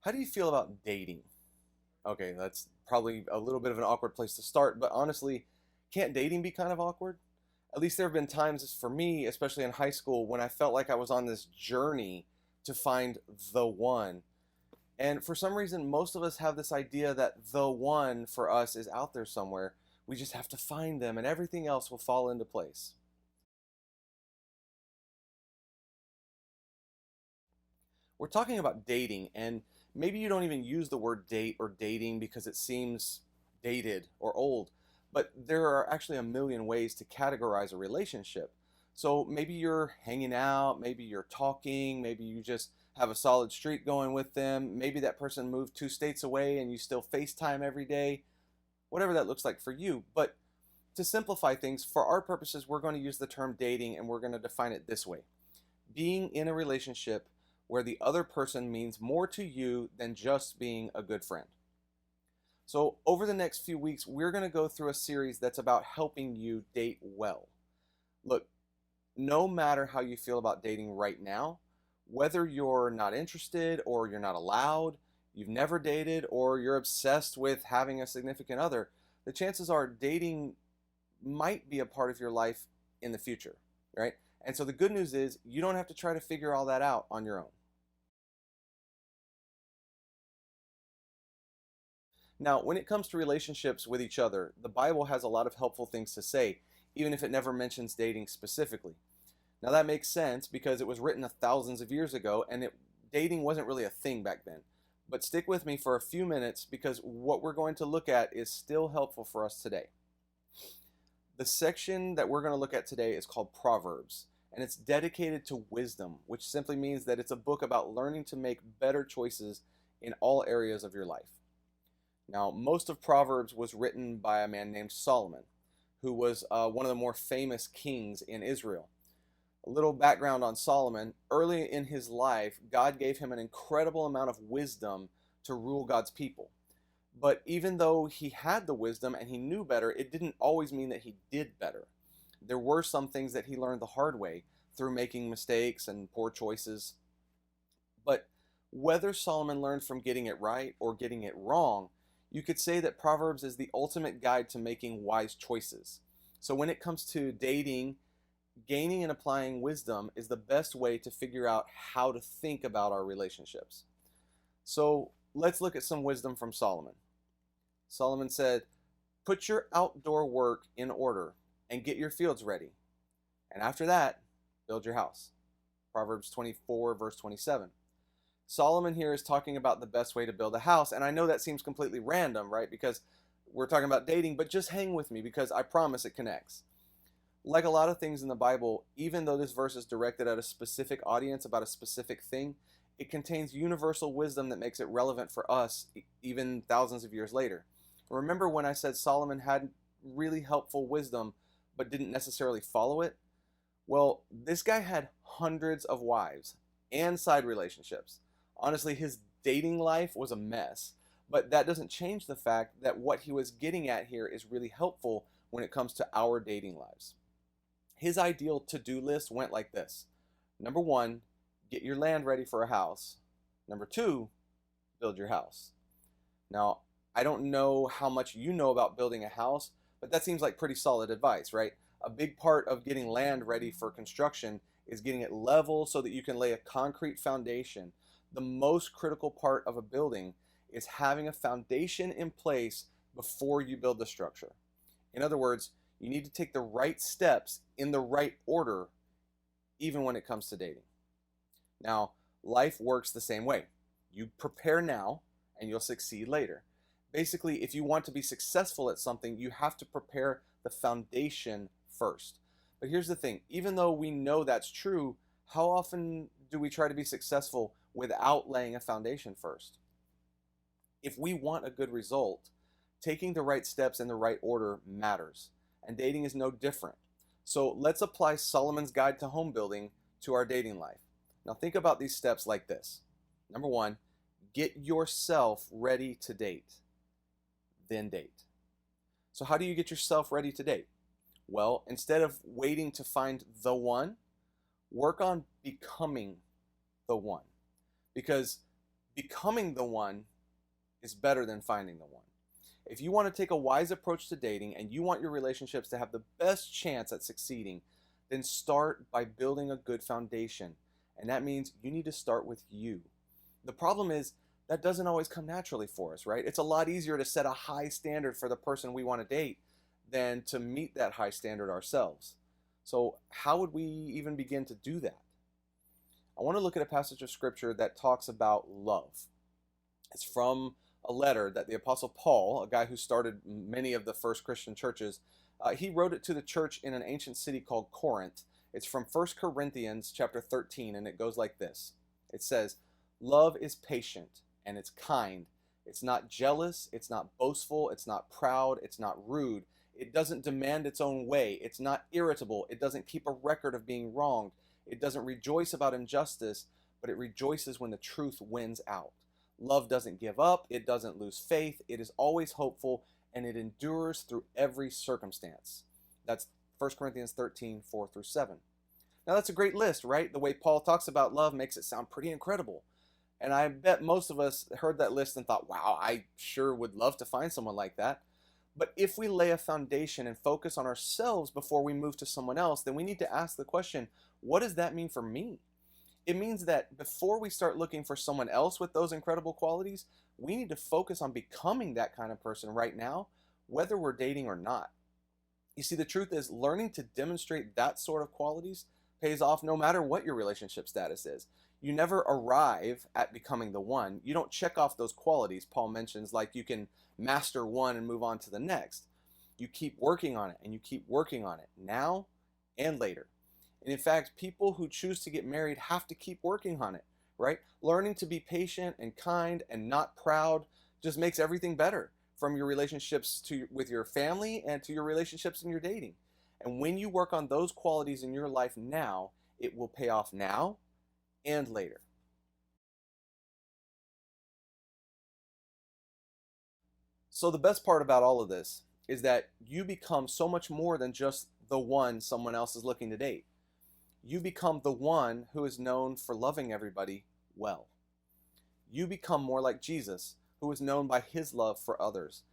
How do you feel about dating? Okay, that's probably a little bit of an awkward place to start, but honestly, can't dating be kind of awkward? At least there have been times for me, especially in high school, when I felt like I was on this journey to find the one. And for some reason, most of us have this idea that the one for us is out there somewhere. We just have to find them, and everything else will fall into place. We're talking about dating, and maybe you don't even use the word date or dating because it seems dated or old, but there are actually a million ways to categorize a relationship. So maybe you're hanging out, maybe you're talking, maybe you just have a solid streak going with them, maybe that person moved 2 states away and you still FaceTime every day, whatever that looks like for you. But to simplify things, for our purposes, we're going to use the term dating and we're going to define it this way: being in a relationship where the other person means more to you than just being a good friend. So, over the next few weeks, we're going to go through a series that's about helping you date well. Look, no matter how you feel about dating right now, whether you're not interested or you're not allowed, you've never dated, or you're obsessed with having a significant other, the chances are dating might be a part of your life in the future, right? And so the good news is you don't have to try to figure all that out on your own. Now, when it comes to relationships with each other, the Bible has a lot of helpful things to say, even if it never mentions dating specifically. Now, that makes sense because it was written thousands of years ago and dating wasn't really a thing back then. But stick with me for a few minutes because what we're going to look at is still helpful for us today. The section that we're going to look at today is called Proverbs, and it's dedicated to wisdom, which simply means that it's a book about learning to make better choices in all areas of your life. Now, most of Proverbs was written by a man named Solomon, who was one of the more famous kings in Israel. A little background on Solomon: early in his life, God gave him an incredible amount of wisdom to rule God's people. But even though he had the wisdom and he knew better, it didn't always mean that he did better. There were some things that he learned the hard way through making mistakes and poor choices. But whether Solomon learned from getting it right or getting it wrong, you could say that Proverbs is the ultimate guide to making wise choices. So when it comes to dating, gaining and applying wisdom is the best way to figure out how to think about our relationships. So let's look at some wisdom from Solomon. Solomon said, "Put your outdoor work in order and get your fields ready. And after that, build your house." Proverbs 24, verse 27. Solomon here is talking about the best way to build a house. And I know that seems completely random, right? Because we're talking about dating, but just hang with me because I promise it connects. Like a lot of things in the Bible, even though this verse is directed at a specific audience about a specific thing, it contains universal wisdom that makes it relevant for us even thousands of years later. Remember when I said Solomon had really helpful wisdom but didn't necessarily follow it? Well, this guy had hundreds of wives and side relationships. Honestly, his dating life was a mess, but that doesn't change the fact that what he was getting at here is really helpful when it comes to our dating lives. His ideal to-do list went like this. Number one, get your land ready for a house. Number two, build your house. Now, I don't know how much you know about building a house, but that seems like pretty solid advice, right? A big part of getting land ready for construction is getting it level so that you can lay a concrete foundation. The most critical part of a building is having a foundation in place before you build the structure. In other words, you need to take the right steps in the right order, even when it comes to dating. Now, life works the same way. You prepare now, and you'll succeed later. Basically, if you want to be successful at something, you have to prepare the foundation first. But here's the thing: even though we know that's true, how often do we try to be successful without laying a foundation first? If we want a good result, taking the right steps in the right order matters, and dating is no different. So let's apply Solomon's guide to home building to our dating life. Now think about these steps like this. Number one, get yourself ready to date, then date. So how do you get yourself ready to date? Well, instead of waiting to find the one, work on becoming the one. Because Becoming the one is better than finding the one. If you want to take a wise approach to dating and you want your relationships to have the best chance at succeeding, then start by building a good foundation. And that means you need to start with you. The problem is that doesn't always come naturally for us, right? It's a lot easier to set a high standard for the person we want to date than to meet that high standard ourselves. So, how would we even begin to do that? I want to look at a passage of scripture that talks about love. It's from a letter that the Apostle Paul, a guy who started many of the first Christian churches, he wrote it to the church in an ancient city called Corinth. It's from 1 Corinthians chapter 13, and it goes like this. It says, "Love is patient, and it's kind. It's not jealous, it's not boastful, it's not proud, it's not rude. It doesn't demand its own way. It's not irritable. It doesn't keep a record of being wronged. It doesn't rejoice about injustice, but it rejoices when the truth wins out. Love doesn't give up. It doesn't lose faith. It is always hopeful, and it endures through every circumstance." That's 1 Corinthians 13, 4 through 7. Now that's a great list, right? The way Paul talks about love makes it sound pretty incredible. And I bet most of us heard that list and thought, wow, I sure would love to find someone like that. But if we lay a foundation and focus on ourselves before we move to someone else, then we need to ask the question, what does that mean for me? It means that before we start looking for someone else with those incredible qualities, we need to focus on becoming that kind of person right now, whether we're dating or not. You see, the truth is, learning to demonstrate that sort of qualities pays off no matter what your relationship status is. You never arrive at becoming the one. You don't check off those qualities Paul mentions, like you can master one and move on to the next. You keep working on it, and you keep working on it now and later. And in fact, people who choose to get married have to keep working on it, right? Learning to be patient and kind and not proud just makes everything better, from your relationships with your family and to your relationships in your dating. And when you work on those qualities in your life now, it will pay off now and later. So the best part about all of this is that you become so much more than just the one someone else is looking to date. You become the one who is known for loving everybody well. You become more like Jesus, who is known by his love for others.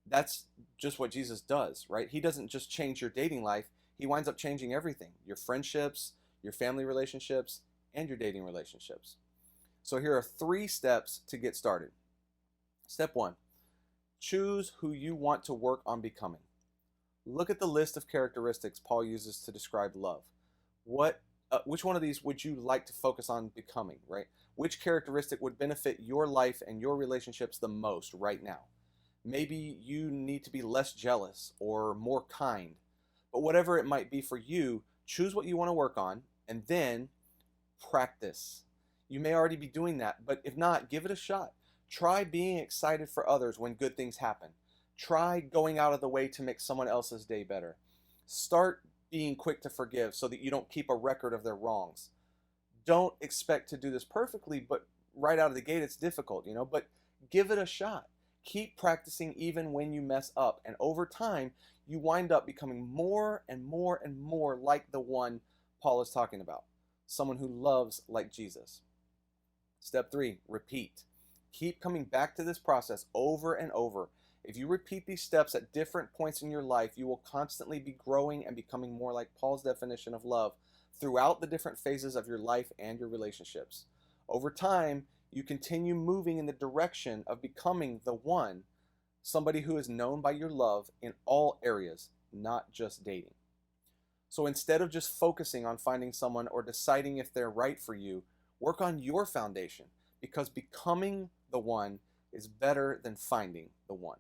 That's just what Jesus does, right? He doesn't just change your dating life, he winds up changing everything: your friendships, your family relationships, and your dating relationships. So here are 3 steps to get started. Step 1, choose who you want to work on becoming. Look at the list of characteristics Paul uses to describe love. Which one of these would you like to focus on becoming, right? Which characteristic would benefit your life and your relationships the most right now? Maybe you need to be less jealous or more kind. But whatever it might be for you, choose what you want to work on and then practice. You may already be doing that, but if not, give it a shot. Try being excited for others when good things happen. Try going out of the way to make someone else's day better. Start being quick to forgive so that you don't keep a record of their wrongs. Don't expect to do this perfectly, but right out of the gate it's difficult, but give it a shot. Keep practicing even when you mess up, and over time you wind up becoming more and more and more like the one Paul is talking about, someone who loves like Jesus. Step 3, repeat. Keep coming back to this process over and over. If you repeat these steps at different points in your life, you will constantly be growing and becoming more like Paul's definition of love throughout the different phases of your life and your relationships. Over time, you continue moving in the direction of becoming the one, somebody who is known by your love in all areas, not just dating. So instead of just focusing on finding someone or deciding if they're right for you, work on your foundation, because becoming the one is better than finding the one.